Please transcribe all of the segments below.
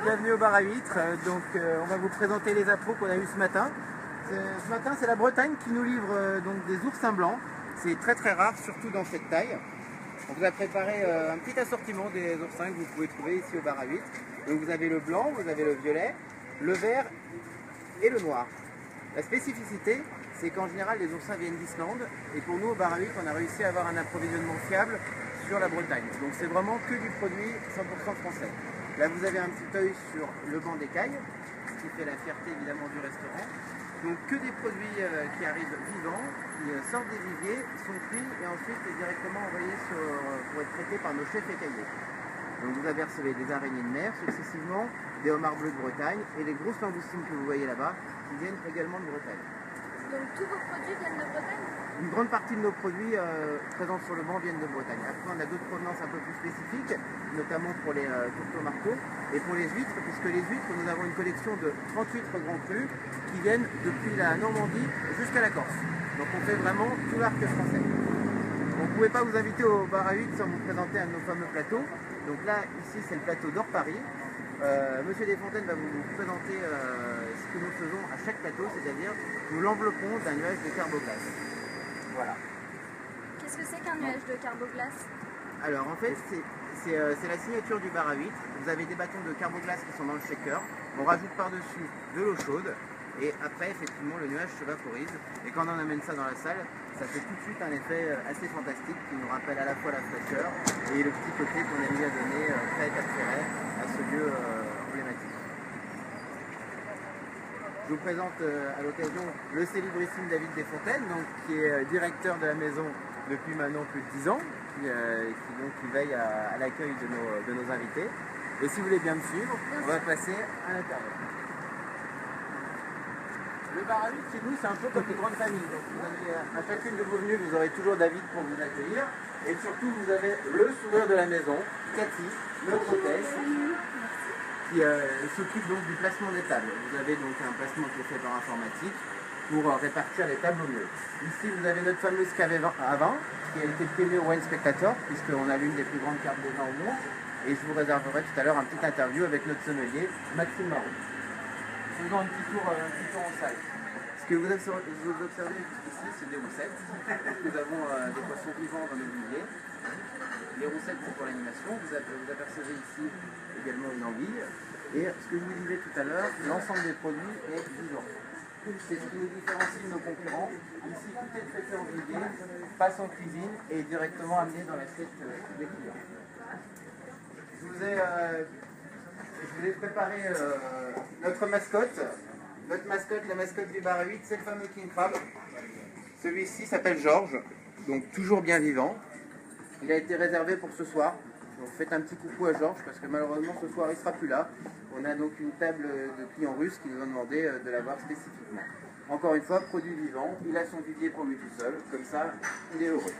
bienvenue au bar à huîtres. On va vous présenter les appros qu'on a eu ce matin. Ce matin, c'est la Bretagne qui nous livre donc des oursins blancs. C'est très très rare, surtout dans cette taille. On vous a préparé un petit assortiment des oursins que vous pouvez trouver ici au bar à huîtres. Donc vous avez le blanc, vous avez le violet, le vert et le noir. La spécificité, c'est qu'en général les oursins viennent d'Islande et pour nous au bar à huîtres, on a réussi à avoir un approvisionnement fiable sur la Bretagne. Donc c'est vraiment que du produit 100% français. Là vous avez un petit œil sur le banc d'écaille, ce qui fait la fierté évidemment du restaurant. Donc que des produits qui arrivent vivants, qui sortent des viviers, sont cuits et ensuite directement envoyés pour être traités par nos chefs écaillés. Donc vous apercevez des araignées de mer successivement, des homards bleus de Bretagne et les grosses langoustines que vous voyez là-bas qui viennent également de Bretagne. Donc tous vos produits viennent de Bretagne? Une grande partie de nos produits présents sur le banc viennent de Bretagne. Après on a d'autres provenances un peu plus spécifiques, notamment pour les tourteaux marteaux et pour les huîtres, puisque les huîtres, nous avons une collection de 30 huîtres grands crus qui viennent depuis la Normandie jusqu'à la Corse. Donc on fait vraiment tout l'arc français. On ne pouvait pas vous inviter au bar à huîtres sans vous présenter un de nos fameux plateaux. Donc là, ici c'est le plateau d'Or Paris. Monsieur Desfontaines va vous présenter ce que nous faisons à chaque plateau, c'est-à-dire nous l'enveloppons d'un nuage de carboglace. Voilà. Qu'est-ce que c'est qu'un nuage de carboglace? Alors en fait, c'est la signature du bar à huîtres. Vous avez des bâtons de carboglace qui sont dans le shaker. On rajoute par-dessus de l'eau chaude. Et après, effectivement, le nuage se vaporise. Et quand on amène ça dans la salle, ça fait tout de suite un effet assez fantastique qui nous rappelle à la fois la fraîcheur et le petit côté qu'on aime bien donner très attiré à ce lieu emblématique. Je vous présente à l'occasion le célébrissime David Desfontaines, donc, qui est directeur de la maison depuis maintenant plus de 10 ans, qui veille à l'accueil de nos invités. Et si vous voulez bien me suivre, on va passer à l'intérieur. Le bar à huîtres, chez nous, c'est un peu comme une grande famille. Donc vous avez, à chacune de vos venues, vous aurez toujours David pour vous accueillir. Et surtout, vous avez le sourire de la maison, Cathy, notre hôtesse, qui s'occupe donc du placement des tables. Vous avez donc un placement qui est fait par informatique pour répartir les tables au mieux. Ici, vous avez notre fameuse cave à vin, qui a été primée au Wine Spectator, puisqu'on a l'une des plus grandes cartes de vin au monde. Et je vous réserverai tout à l'heure un petit interview avec notre sommelier, Maxime Marot. Faisons un petit tour en salle. Ce que vous observez ici, c'est des roussettes. Nous avons des poissons vivants dans nos viviers. Les roussettes, c'est pour l'animation. Vous apercevez ici également une anguille. Et ce que je vous disais tout à l'heure, l'ensemble des produits est vivant. C'est ce qui nous différencie de nos concurrents. Ici, tout est traité en vivier, passe en cuisine et est directement amené dans l'assiette des clients. Je vous ai préparé notre mascotte. Notre mascotte, la mascotte du bar à huîtres, c'est le fameux King Crab. Celui-ci s'appelle Georges, donc toujours bien vivant. Il a été réservé pour ce soir. Donc faites un petit coucou à Georges parce que malheureusement ce soir il ne sera plus là. On a donc une table de clients russes qui nous ont demandé de l'avoir spécifiquement. Encore une fois, produit vivant, il a son vivier pour lui tout seul, comme ça il est heureux.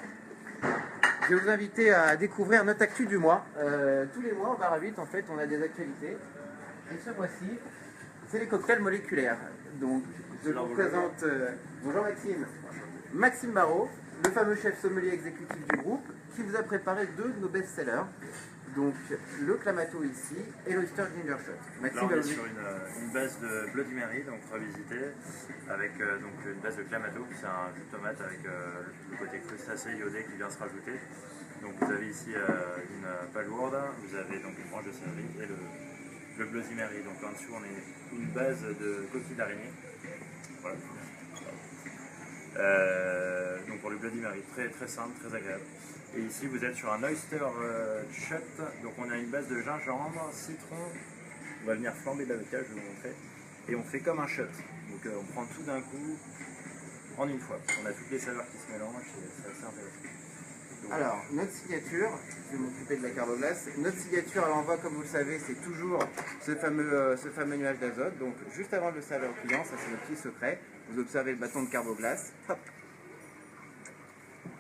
Je vais vous inviter à découvrir notre actu du mois. Tous les mois, au bar à huîtres, en fait, on a des actualités. Et ce mois-ci, c'est les cocktails moléculaires. Donc, je vous présente, bonjour Maxime, Maxime Marot, le fameux chef sommelier exécutif du groupe, qui vous a préparé deux de nos best-sellers. Donc, le Clamato ici et l'Oyster Ginger Shot. Maxime, là, on est sur une base de Bloody Mary, donc revisité, avec donc une base de Clamato, c'est un jus de tomate avec le côté crustacé iodé qui vient se rajouter. Donc vous avez ici une palourde, vous avez donc une branche de céleri et le Bloody Mary. Donc en dessous on est une base de coquille d'araignée. Voilà. Donc pour le Bloody Mary, très, très simple, très agréable. Et ici vous êtes sur un oyster shot, donc on a une base de gingembre, citron, on va venir flamber l'avocat, je vais vous montrer, et on fait comme un shot. Donc on prend tout d'un coup, en une fois. On a toutes les saveurs qui se mélangent, c'est assez intéressant. Donc, alors, notre signature, je vais m'occuper de la carboglace, notre signature à l'envoi, comme vous le savez, c'est toujours ce fameux nuage d'azote. Donc juste avant de le servir au client, ça c'est le petit secret, vous observez le bâton de carboglace, hop,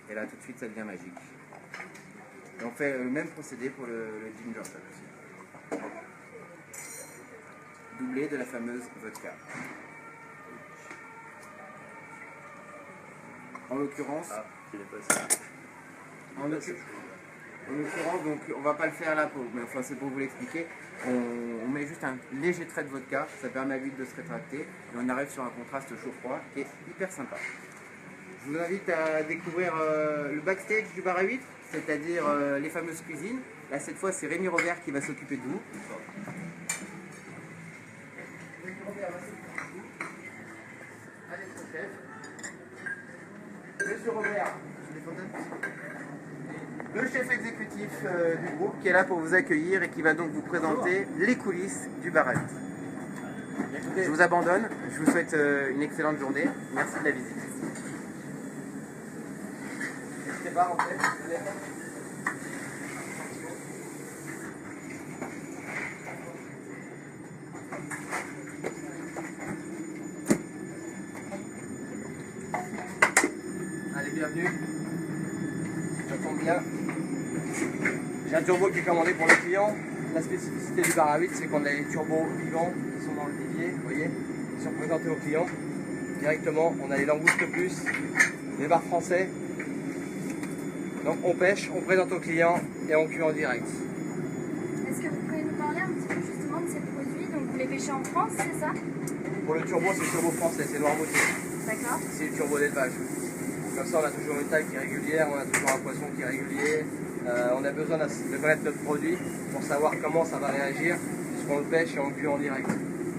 et là tout de suite ça devient magique. Et on fait le même procédé pour le ginger shot aussi. Doublé de la fameuse vodka. En l'occurrence, En l'occurrence, donc on va pas le faire là, mais enfin c'est pour vous l'expliquer. On met juste un léger trait de vodka, ça permet à l'huile de se rétracter et on arrive sur un contraste chaud-froid qui est hyper sympa. Je vous invite à découvrir le backstage du bar à huîtres, c'est-à-dire les fameuses cuisines. Là cette fois c'est Rémi Robert qui va s'occuper de vous. Rémi Robert va s'occuper de vous. Allez son chef. Monsieur Robert, le chef exécutif du groupe qui est là pour vous accueillir et qui va donc vous présenter les coulisses du bar à huîtres. Je vous abandonne, je vous souhaite une excellente journée. Merci de la visite. En fait. Allez, bienvenue. Ça tombe bien. J'ai un turbo qui est commandé pour le client. La spécificité du bar à huîtres, c'est qu'on a les turbos vivants qui sont dans le vivier, vous voyez, qui sont présentés au client. Directement, on a les langoustes plus, les bars français. Donc on pêche, on présente au client et on cuit en direct. Est-ce que vous pouvez nous parler un petit peu justement de ces produits? Donc vous les pêchez en France, c'est ça? Pour le turbo, c'est le turbo français, c'est Noirmoutier. D'accord. C'est le turbo d'élevage. Comme ça, on a toujours une taille qui est régulière, on a toujours un poisson qui est régulier. On a besoin de connaître notre produit pour savoir comment ça va réagir, puisqu'on le pêche et on le cuit en direct.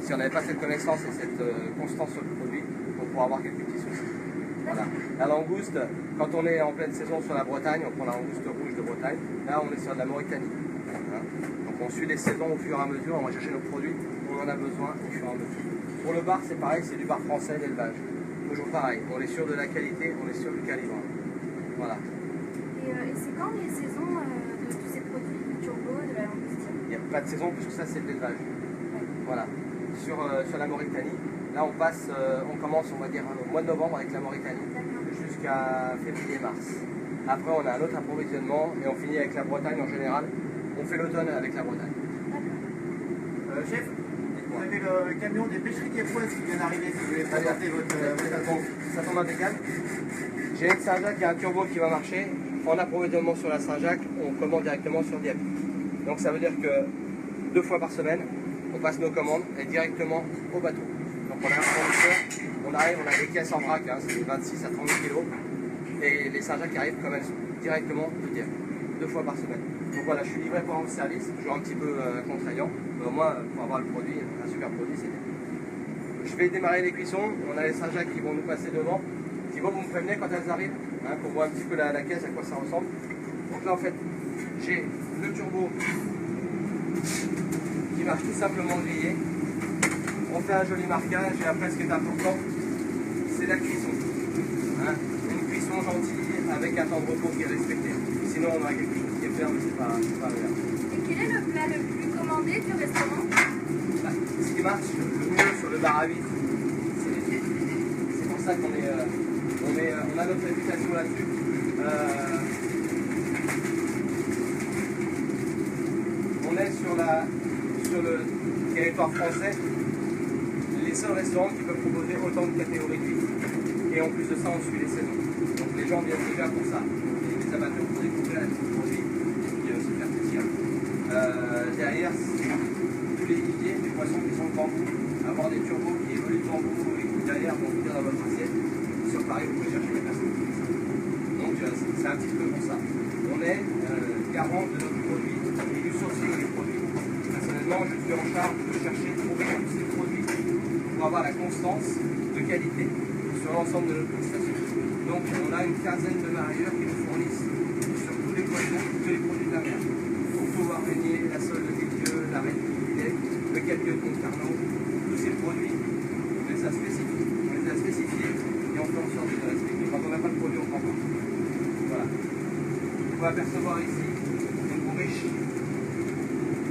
Si on n'avait pas cette connaissance et cette constance sur le produit, on pourrait avoir quelques petits soucis. Voilà. La langouste, quand on est en pleine saison sur la Bretagne, on prend la langouste rouge de Bretagne. Là, on est sur de la Mauritanie. Hein. Donc on suit les saisons au fur et à mesure, on va chercher nos produits, on en a besoin au fur et à mesure. Pour le bar, c'est pareil, c'est du bar français d'élevage. Toujours pareil, on est sûr de la qualité, on est sûr du calibre. Voilà. Et c'est quand les saisons de tous ces produits, du turbo, de la langoustine? Il n'y a pas de saison puisque ça c'est de l'élevage. Voilà. Sur la Mauritanie, là on commence on va dire au mois de novembre avec la Mauritanie jusqu'à février-mars. Après on a un autre approvisionnement et on finit avec la Bretagne en général. On fait l'automne avec la Bretagne. Chef, vous avez le camion des pêcheries Quépoise qui vient d'arriver, si vous voulez présenter votre ça tombe impeccable. J'ai une Saint-Jacques, il y a un turbo qui va marcher. En approvisionnement sur la Saint-Jacques, on commande directement sur Dieppe. Donc ça veut dire que 2 fois par semaine, on passe nos commandes et directement au bateau. Donc on a un fournisseur, on arrive, on a des caisses en vrac, hein, c'est 26 à 30 kg. Et les Saint-Jacques arrivent comme elles sont, directement de Dieppe, 2 fois par semaine. Donc voilà, je suis livré pour un service, toujours un petit peu contraignant, mais au moins pour avoir le produit, un super produit, c'est bien. Je vais démarrer les cuissons, on a les Saint-Jacques qui vont nous passer devant. Thibaut, vous me prévenez quand elles arrivent, hein, qu'on voit un petit peu la caisse, à quoi ça ressemble. Donc là en fait, j'ai le turbo qui marche tout simplement grillé. On fait un joli marquage et après ce qui est important, c'est la cuisson. Hein, une cuisson gentille avec un temps de repos qui est respecté. Sinon on aura quelque chose qui est ferme, c'est pas agréable. Et quel est le plat le plus commandé du restaurant? Bah, ce qui marche le mieux sur le bar à huîtres, c'est les pieds. C'est pour ça qu'on est, on a notre réputation là-dessus. On est sur le territoire français les seuls restaurants qui peuvent proposer autant de catégories de huîtres. Et en plus de ça, on suit les saisons. Donc les gens viennent déjà pour ça. Les amateurs pour découvrir les produits et puis se faire plaisir. Derrière, tous les viviers, les poissons qui sont devant vous, avoir des turbos qui évoluent devant vous et qui derrière vont venir dans votre assiette. Sur Paris, vous pouvez chercher les personnes qui font ça. Donc c'est un petit peu pour ça. On est garant de notre produit et du sourcing des produits. Personnellement, je suis en charge de chercher de trouver tous ces produits pour avoir la constance de qualité sur l'ensemble de notre prestation. Donc on a une quinzaine de marailleurs qui nous fournissent sur tous les poissons, tous les produits de la mer. Pour pouvoir régner la sole de milieu, la reine du filet, le cabillaud de Concarneau, tous ces produits, on les a spécifiés. On les a spécifiés et on fait en sorte de les respecter. Quand on n'a pas de produit, on ne prend pas. Voilà. On peut apercevoir ici une bourriche.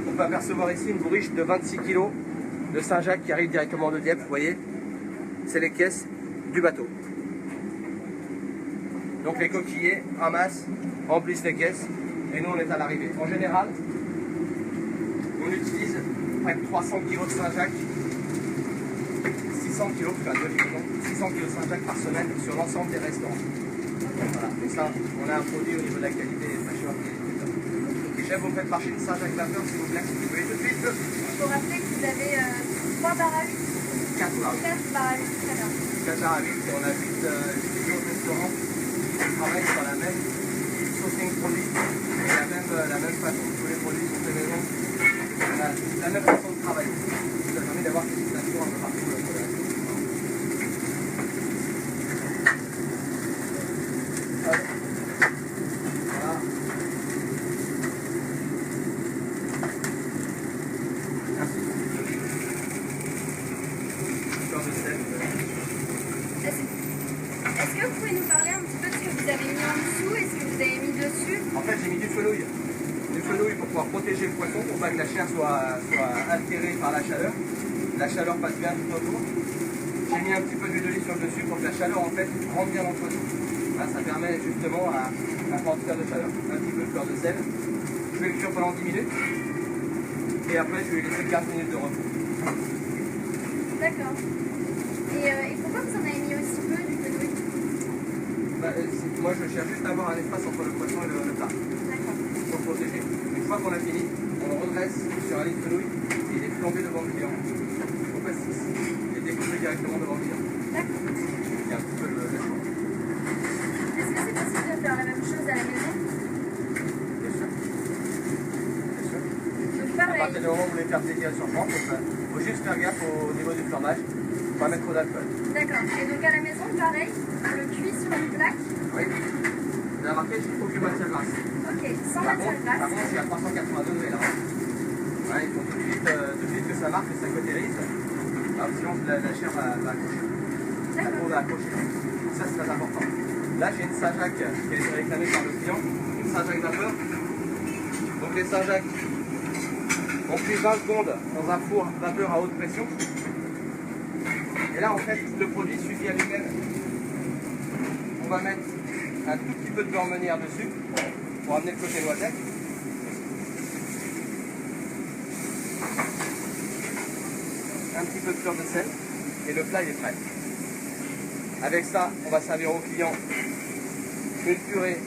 On peut apercevoir ici une bourriche de 26 kg de Saint-Jacques qui arrive directement de Dieppe, vous voyez. C'est les caisses du bateau. Donc les coquillers ramassent, remplissent les caisses et nous on est à l'arrivée. En général, on utilise près de 300 kg de Saint-Jacques, 600 kg, 600 kg de Saint-Jacques par semaine sur l'ensemble des restaurants. Voilà. Et ça, on a un produit au niveau de la qualité et de la fraîcheur qui est top. Chef, vous faites marcher une Saint-Jacques vapeur, s'il vous plaît. Oui, tout de suite. Il faut rappeler que vous avez 3 barres à 8. 4 barres. 4 barres à 8, très bien. 4 barres à 8, et on a 8 autres restaurants qui travaillent sur la même sourcing produit et la même façon. Tous les produits sont faits maison. On a la même façon de travailler. Ça permet d'avoir des situations un peu partout. Est-ce que vous pouvez nous parler un petit peu de ce que vous avez mis en dessous et ce que vous avez mis dessus? En fait, j'ai mis du fenouil. Du fenouil pour pouvoir protéger le poisson, pour pas que la chair soit altérée par la chaleur. La chaleur passe bien tout autour. J'ai mis un petit peu d'huile d'olive sur le dessus pour que la chaleur en fait rentre bien dans le poisson. Là, ça permet justement à transfert de chaleur. Un petit peu de beurre de sel. Je vais le cuire pendant 10 minutes. Et après, je vais laisser 15 minutes de repos. D'accord. Et pourquoi vous en avez mis aussi peu du fenouil? Moi, je cherche juste à avoir un espace entre le poisson et le plat. D'accord. Pour le protéger. Une fois qu'on a fini, on le redresse sur un lit de fenouil et il est flambé devant le client. Au pastis. Il est découpé directement devant le client. D'accord. Il y a un petit peu le restaurant. Est-ce que c'est possible de faire la même chose à la maison? Bien sûr. Bien sûr. Donc À pareil. partir du moment où vous voulez faire plaisir sur France, il faut juste faire gaffe au niveau du flambage. Pas mettre trop d'alcool. D'accord. Et donc à la maison, pareil, on le cuit sur une plaque. Oui. Vous avez marqué, il faut que matière grasse. Ok, sans Par matière contre, grasse. c'est à 380 degrés là. Ouais, il faut tout de suite que ça marque, que ça cautérise. Sinon la chair va accrocher. La peau va accrocher. Ça c'est très important. Là j'ai une Saint-Jacques qui a été réclamée par le client, une Saint-Jacques vapeur. Donc les Saint-Jacques, on cuit 20 secondes dans un four vapeur à haute pression. Et là en fait le produit suffit à lui-même. On va mettre un tout petit peu de beurre meunière dessus pour amener le côté noisette. Un petit peu de beurre de sel et le plat il est prêt. Avec ça, on va servir au client une purée,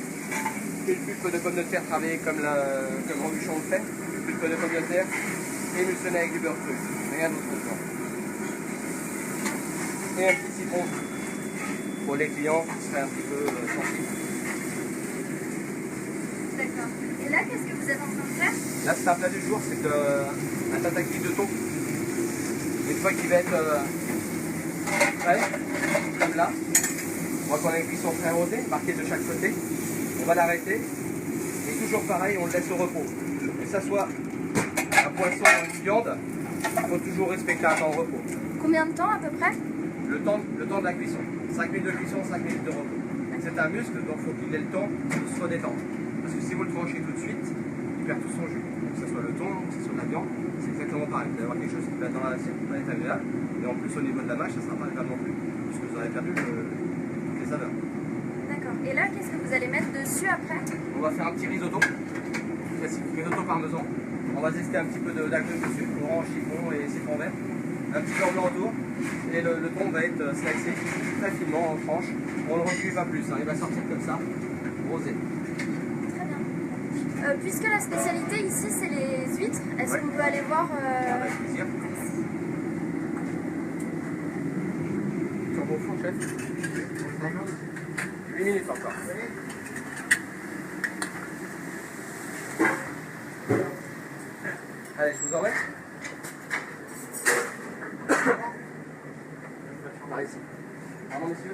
une pulpe de pommes de terre travaillée comme Rambuchon le fait, une pulpe de pommes de terre et émulsionnée avec du beurre cru. Rien d'autre que ça. Et un petit citron pour les clients qui seraient un petit peu sensibles. D'accord. Et là, qu'est-ce que vous êtes en train de faire? Là, c'est un plat du jour, c'est un tataki de thon. Une fois qu'il va être prêt, comme là, on voit qu'on a une cuisson très rosée, marquée de chaque côté. On va l'arrêter. Et toujours pareil, on le laisse au repos. Que ça soit un poisson ou une viande, il faut toujours respecter un temps de repos. Combien de temps à peu près? Le temps de la cuisson. 5 minutes de cuisson, 5 minutes de repos. C'est un muscle, donc il faut qu'il ait le temps de se redétendre. Parce que si vous le tranchez tout de suite, il perd tout son jus. Donc que ce soit le thon, que ce soit la viande, c'est exactement pareil. Vous allez avoir quelque chose qui va être dans l'assiette, qui va être agréable. Et en plus au niveau de la mâche, ça ne sera pas agréable non plus. Puisque vous aurez perdu toutes les saveurs. D'accord. Et là, qu'est-ce que vous allez mettre dessus après? On va faire un petit risotto. Classique, risotto parmesan. On va zester un petit peu d'agrumes dessus, orange, citron et citron vert. Un petit beurre blanc autour. Et le thon va être slicé très finement en tranches. On ne le recuit pas plus, hein. Il va sortir comme ça, rosé. Très bien. Puisque la spécialité ici, c'est les huîtres, est-ce qu'on peut aller voir Avec plaisir. Sur vos fours, chef. 8 minutes encore. Allez, je vous emmène. Par ici. Pardon, monsieur.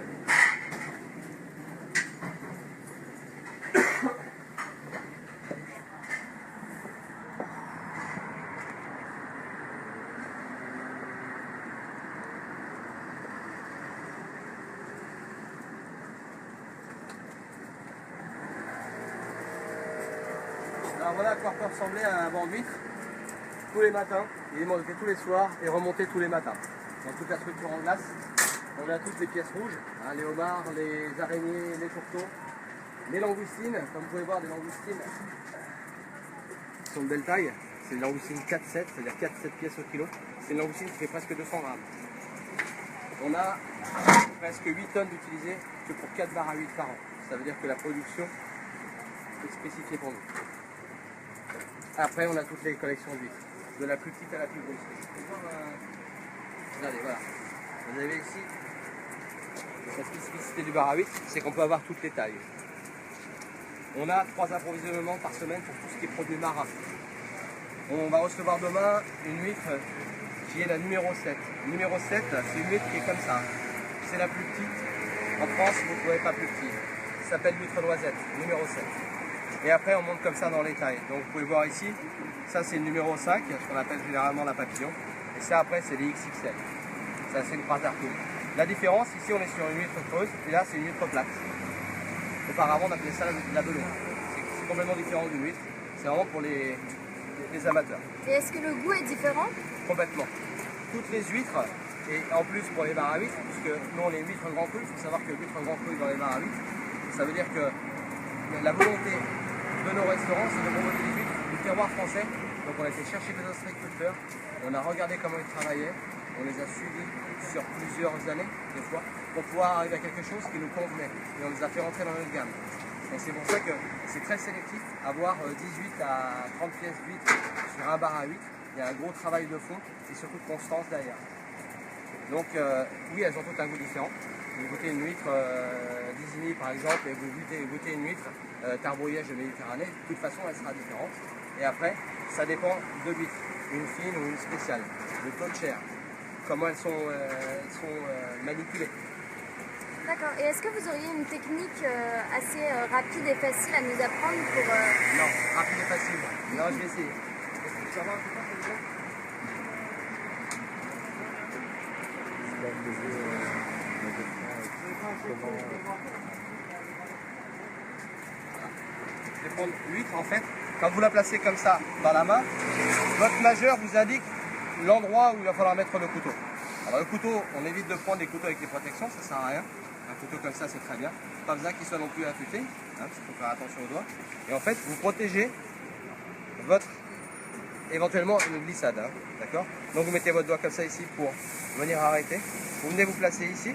Alors voilà à quoi peut ressembler un banc d'huîtres tous les matins, il est monté tous les soirs et remonté tous les matins. Dans toute la structure en glace, on a toutes les pièces rouges, hein, les homards, les araignées, les tourteaux, les langoustines, comme vous pouvez voir des langoustines qui sont de belle taille, c'est une langoustine 4-7, c'est-à-dire 4-7 pièces au kilo, c'est une langoustine qui fait presque 200 grammes. On a presque 8 tonnes utilisées que pour 4 barres à 8 par an, ça veut dire que la production est spécifiée pour nous. Après, on a toutes les collections d'huîtres, de la plus petite à la plus grosse. Regardez, voilà. Vous avez ici la spécificité du bar à huîtres, c'est qu'on peut avoir toutes les tailles. On a 3 approvisionnements par semaine pour tout ce qui est produit marin. On va recevoir demain une huître qui est la numéro 7. Numéro 7, c'est une huître qui est comme ça. C'est la plus petite. En France, vous ne trouvez pas plus petit. Ça s'appelle l'huître noisette, numéro 7. Et après, on monte comme ça dans les tailles. Donc vous pouvez voir ici, ça c'est le numéro 5, ce qu'on appelle généralement la papillon. Et ça après, c'est les XXL. Ça c'est une Pratartoum. La différence, ici on est sur une huître creuse, et là c'est une huître plate. Auparavant, on appelait ça la belon. C'est complètement différent d'une huître. C'est vraiment pour les amateurs. Et est-ce que le goût est différent? Complètement. Toutes les huîtres, et en plus pour les bars à huîtres, puisque nous on est huîtres grand cru, il faut savoir que l'huître grand cru dans les bars à huîtres, ça veut dire que la volonté de nos restaurants, c'est de proposer des huîtres du terroir français. Donc on a été chercher des ostréiculteurs, on a regardé comment ils travaillaient, on les a suivis sur plusieurs années, des fois, pour pouvoir arriver à quelque chose qui nous convenait. Et on les a fait rentrer dans notre gamme. Et c'est pour ça que c'est très sélectif, avoir 18 à 30 pièces d'huîtres sur un bar à huîtres. Il y a un gros travail de fond et surtout de constance derrière. Donc oui, elles ont toutes un goût différent. Vous goûtez une huître d'Isigny par exemple et vous goûtez une huître Tarbouillège de Méditerranée, de toute façon elle sera différente. Et après, ça dépend de l'huître, une fine ou une spéciale, le taux de chair, comment elles sont manipulées. D'accord. Et est-ce que vous auriez une technique assez rapide et facile à nous apprendre pour... Non, rapide et facile. Non, je vais essayer. Est-ce que tu vas voir un peu ça, par exemple ? Je vais prendre l'huître en fait. Quand vous la placez comme ça dans la main, votre majeur vous indique l'endroit où il va falloir mettre le couteau. Alors le couteau, on évite de prendre des couteaux avec les protections, ça sert à rien. Un couteau comme ça, c'est très bien. Pas besoin qu'il soit non plus affûté, hein, parce qu'il faut faire attention aux doigts. Et en fait, vous protégez votre éventuellement une glissade, hein, d'accord? Donc vous mettez votre doigt comme ça ici pour venir arrêter. Vous venez vous placer ici.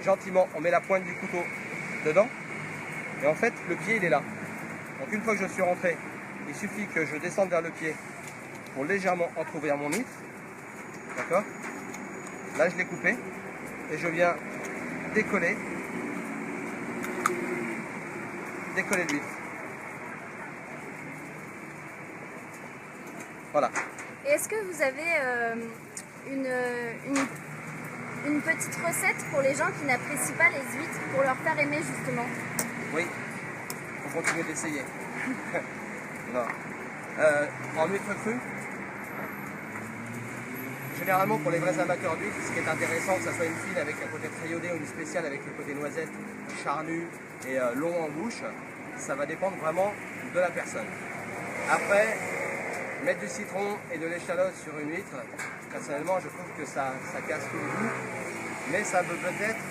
Gentiment, on met la pointe du couteau dedans. Et en fait, le pied, il est là. Donc une fois que je suis rentré, il suffit que je descende vers le pied pour légèrement entrouvrir mon huître. D'accord? Là, je l'ai coupé. Et je viens décoller l'huître. Voilà. Et est-ce que vous avez une petite recette pour les gens qui n'apprécient pas les huîtres, pour leur faire aimer justement? Oui, il faut continuer d'essayer. Non. En huître crue, généralement pour les vrais amateurs d'huîtres, ce qui est intéressant, que ce soit une fine avec un côté très iodé ou une spéciale avec le côté noisette, charnu et long en bouche, ça va dépendre vraiment de la personne. Après, mettre du citron et de l'échalote sur une huître, personnellement je trouve que ça casse tout le goût, mais ça peut peut-être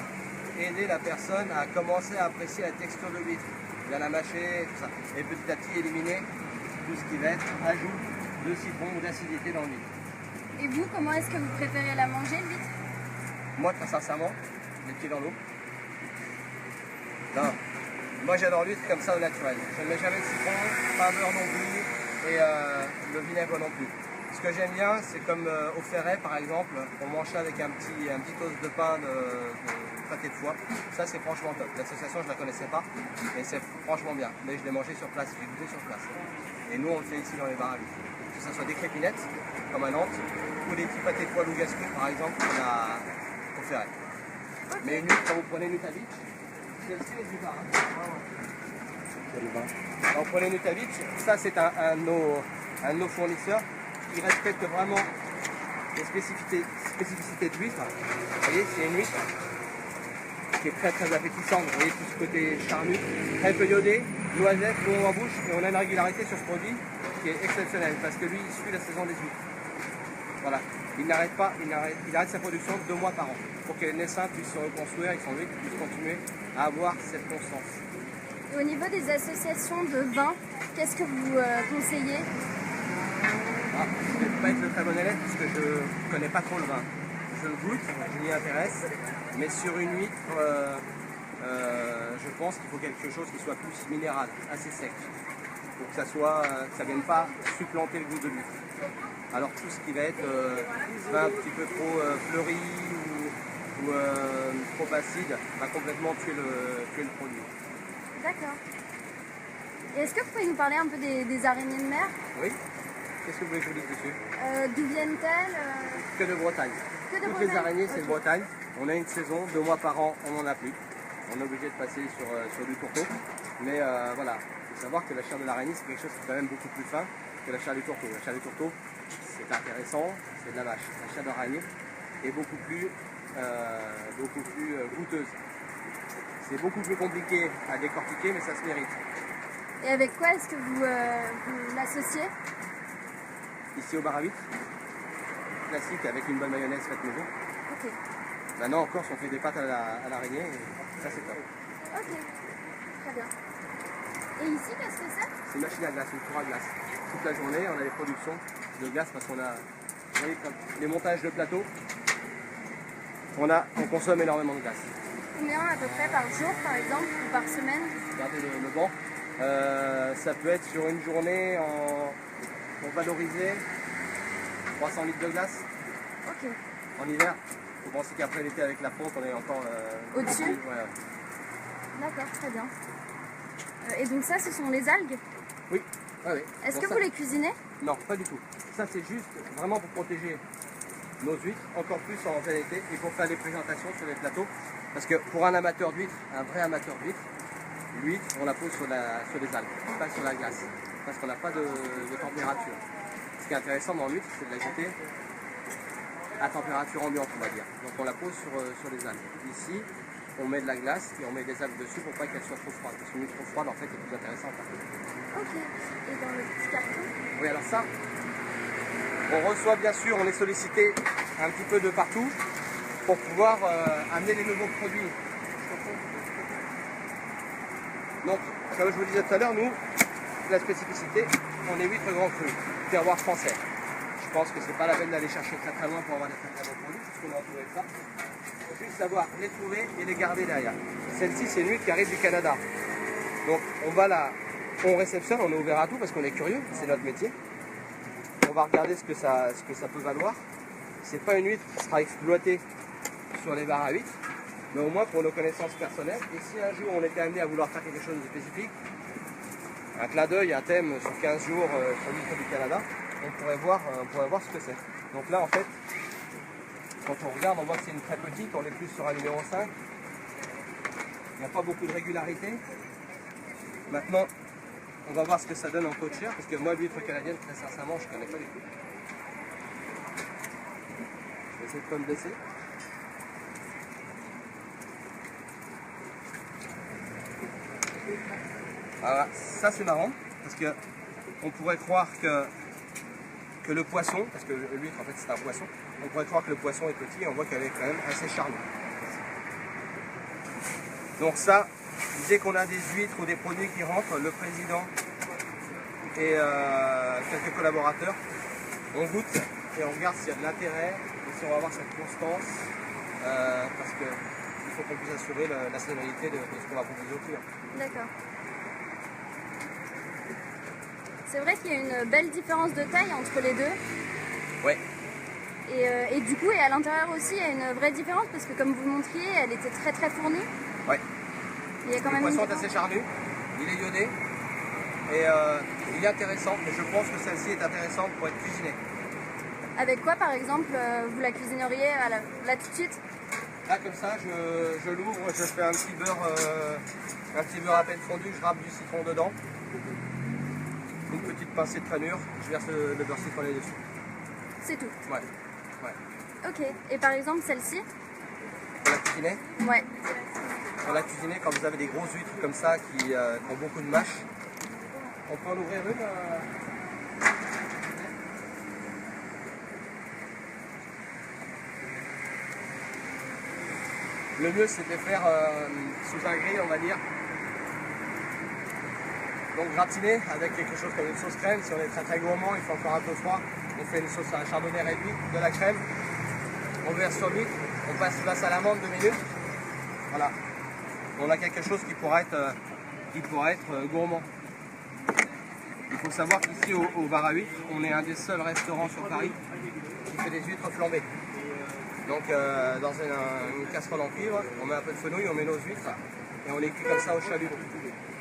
aider la personne à commencer à apprécier la texture de l'huître, bien la mâcher, tout ça, et petit à petit éliminer tout ce qui va être ajout de citron ou d'acidité dans l'huître. Et vous, comment est-ce que vous préférez la manger, l'huître? Moi, très sincèrement, les pieds dans l'eau. Non. Moi, j'adore l'huître comme ça au naturel. Je ne mets jamais de citron, pas de beurre non plus, et le vinaigre non plus. Ce que j'aime bien, c'est comme au Ferret, par exemple, on mange ça avec un petit toast de pain de pâté de foie. Ça, c'est franchement top. L'association, je ne la connaissais pas, mais c'est franchement bien. Mais je l'ai mangé sur place, j'ai goûté sur place. Et nous, on le fait ici dans les bars à huîtres. Que ce soit des crépinettes, comme à Nantes, ou des petits pâtés de foie loup-gascou, par exemple, qu'on a au Ferret. Okay. Mais une huître, quand vous prenez Nutavitch, c'est aussi les huîtres. Quand vous prenez Nutavitch, ça c'est un de nos fournisseurs qui respecte vraiment les spécificités de l'huître. Vous voyez, c'est une huître qui est très très appétissante. Vous voyez tout ce côté charnu, très peu iodé, noisette, bon en bouche, et on a une régularité sur ce produit qui est exceptionnelle parce que lui il suit la saison des huîtres. Voilà, il n'arrête pas, il arrête sa production 2 mois par an pour que les naissins puissent se reconstruire et que son huître puisse continuer à avoir cette constance. Et au niveau des associations de vins, qu'est-ce que vous conseillez? Je ne vais pas être le très bon élève parce que je ne connais pas trop le vin. Je le goûte, je m'y intéresse, mais sur une huître, je pense qu'il faut quelque chose qui soit plus minéral, assez sec. pour que ça vienne pas supplanter le goût de l'huître. Alors tout ce qui va être vin un petit peu trop fleuri ou trop acide va complètement tuer le produit. D'accord. Et est-ce que vous pouvez nous parler un peu des araignées de mer? Oui. Qu'est-ce que vous voulez que je vous dise dessus? D'où viennent-elles? Que de Bretagne. Que de Toutes Bretagne. les araignées, c'est de Ok. Bretagne. On a une saison, 2 mois par an, on n'en a plus. On est obligé de passer sur du tourteau. Mais voilà, il faut savoir que la chair de l'araignée, c'est quelque chose qui est quand même beaucoup plus fin que la chair du tourteau. La chair du tourteau, c'est intéressant, c'est de la vache. La chair d'araignée est beaucoup plus goûteuse. C'est beaucoup plus compliqué à décortiquer, mais ça se mérite. Et avec quoi est-ce que vous l'associez? Ici au bar à huîtres, classique avec une bonne mayonnaise faite maison. Ok. Maintenant en Corse, on fait des pâtes à l'araignée et ça c'est top. Ok. Très bien. Et ici, qu'est-ce que c'est? C'est une machine à glace, une four à glace. Toute la journée, on a des productions de glace parce qu'on a, vous voyez, comme les montages de plateaux, on consomme énormément de glace. Combien à peu près par jour, par exemple, ou par semaine? Regardez le banc. Ça peut être sur une journée pour valoriser 300 litres de glace Ok. en hiver. Il faut penser qu'après l'été avec la fonte, on est encore Au-dessus? Ouais. D'accord, très bien. Et donc ça, ce sont les algues? Oui. Ah oui. Est-ce Pour que ça- vous les cuisinez? Non, pas du tout. Ça, c'est juste vraiment pour protéger nos huîtres, encore plus en plein été, et pour faire des présentations sur les plateaux. Parce que pour un amateur d'huîtres, un vrai amateur d'huîtres, l'huître, on la pose sur les algues, pas sur la glace, parce qu'on n'a pas de température. Ce qui est intéressant dans l'huître, c'est de la jeter à température ambiante, on va dire. Donc on la pose sur les algues. Ici, on met de la glace et on met des algues dessus pour pas qu'elle soit trop froide. Parce qu'une huître trop froide, en fait, est plus intéressante. Ok. Et dans le petit carton? Oui, alors ça, on reçoit bien sûr, on est sollicité un petit peu de partout pour pouvoir amener les nouveaux produits. Donc, comme je vous disais tout à l'heure, nous, la spécificité, on est huîtres grand cru, terroir français. Je pense que c'est pas la peine d'aller chercher très très loin pour avoir des très très bons produits, puisqu'on est entouré de ça. Il faut juste savoir les trouver et les garder derrière. Celle-ci, c'est une huître qui arrive du Canada. Donc, on réceptionne, on est ouvert à tout parce qu'on est curieux, c'est notre métier. On va regarder ce que ça peut valoir. C'est pas une huître qui sera exploitée sur les bars à huîtres, mais au moins pour nos connaissances personnelles. Et si un jour on était amené à vouloir faire quelque chose de spécifique, un clin d'œil, un thème sur 15 jours sur l'huître du Canada, on pourrait voir ce que c'est. Donc là en fait, quand on regarde, on voit que c'est une très petite, on est plus sur un numéro 5. Il n'y a pas beaucoup de régularité. Maintenant, on va voir ce que ça donne en taux de chair, parce que moi, l'huître canadienne, très sincèrement, je ne connais pas du tout. Je vais essayer de pas me baisser. Alors, ça c'est marrant, parce que on pourrait croire que le poisson, parce que l'huître en fait c'est un poisson, on pourrait croire que le poisson est petit et on voit qu'elle est quand même assez charnue. Donc ça, dès qu'on a des huîtres ou des produits qui rentrent, le président et quelques collaborateurs, on goûte et on regarde s'il y a de l'intérêt et si on va avoir cette constance, parce qu'il faut qu'on puisse assurer la saisonnalité de ce qu'on va proposer au client. D'accord. C'est vrai qu'il y a une belle différence de taille entre les deux. Ouais. Et du coup, et à l'intérieur aussi, il y a une vraie différence parce que comme vous le montriez, elle était très très fournie. Ouais. Il y a quand Le même une poisson est différence. assez charnu, il est iodé et il est intéressant, mais je pense que celle-ci est intéressante pour être cuisinée. Avec quoi par exemple vous la cuisineriez là tout de suite? Là comme ça, je l'ouvre, je fais un petit beurre à peine fondu, je râpe du citron dedans. Une petite pincée de panure, je verse le beurre citronné dessus. C'est tout. Ouais. Ok. Et par exemple celle-ci? Pour la cuisiner, Ouais. pour la cuisiner, quand vous avez des grosses huîtres comme ça qui ont beaucoup de mâche, on peut en ouvrir une. Le mieux c'est de les faire sous un grill, on va dire. Donc gratiner avec quelque chose comme une sauce crème. Si on est très très gourmand, il faut encore un peu froid. On fait une sauce à chardonnay réduit, de la crème. On verse sur l'huître, on passe à l'amande 2 minutes. Voilà. On a quelque chose qui pourra être gourmand. Il faut savoir qu'ici au bar à huîtres, on est un des seuls restaurants sur Paris qui fait des huîtres flambées. Donc dans une casserole en cuivre, on met un peu de fenouil, on met nos huîtres et on les cuit comme ça au chalumeau.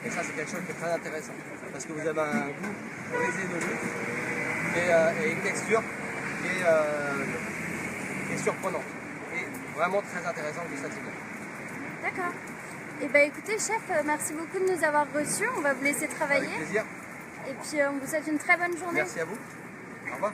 Et ça c'est quelque chose qui est très intéressant parce que vous avez un goût brisé de l'huître et une texture qui est surprenante et vraiment très intéressante gustativement. D'accord. Et bah écoutez chef, merci beaucoup de nous avoir reçus, on va vous laisser travailler. Avec plaisir. Et puis on vous souhaite une très bonne journée. Merci à vous. Au revoir.